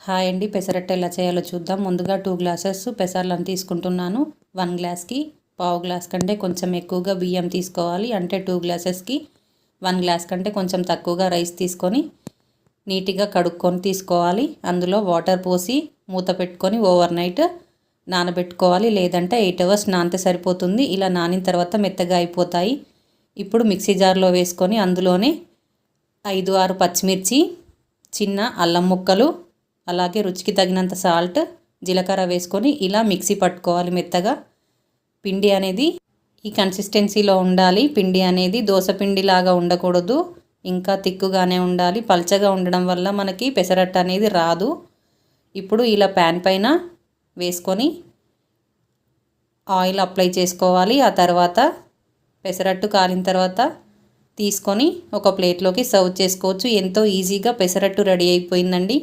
Hi అండి, పెసరట్టు ఎలా చేయాలో చూద్దాం. ముందుగా 2 గ్లాసెస్ పెసర్లను తీసుకుంటున్నాను. 1 గ్లాస్కి పావు గ్లాస్ కంటే కొంచెం ఎక్కువగా బియ్యం తీసుకోవాలి. అంటే 2 గ్లాసెస్కి 1 గ్లాస్ కంటే కొంచెం తక్కువగా రైస్ తీసుకొని నీట్గా కడుక్కొని తీసుకోవాలి. అందులో వాటర్ పోసి మూత పెట్టుకొని ఓవర్ నైట్ నానబెట్టుకోవాలి. లేదంటే 8 అవర్స్ నానితే సరిపోతుంది. ఇలా నానిన తర్వాత మెత్తగా అయిపోతాయి. ఇప్పుడు మిక్సీ జార్లో వేసుకొని అందులోనే 5-6 పచ్చిమిర్చి, చిన్న అల్లం ముక్కలు, అలాగే రుచికి తగినంత సాల్ట్, జీలకర్ర వేసుకొని ఇలా మిక్సీ పట్టుకోవాలి మెత్తగా. పిండి అనేది ఈ కన్సిస్టెన్సీలో ఉండాలి. పిండి అనేది దోశ పిండిలాగా ఉండకూడదు, ఇంకా తిక్కుగానే ఉండాలి. పల్చగా ఉండడం వల్ల మనకి పెసరట్టు అనేది రాదు. ఇప్పుడు ఇలా ప్యాన్ పైన వేసుకొని ఆయిల్ అప్లై చేసుకోవాలి. ఆ తర్వాత పెసరట్టు కాలిన తర్వాత తీసుకొని ఒక ప్లేట్లోకి సర్వ్ చేసుకోవచ్చు. ఎంతో ఈజీగా పెసరట్టు రెడీ అయిపోయిందండి.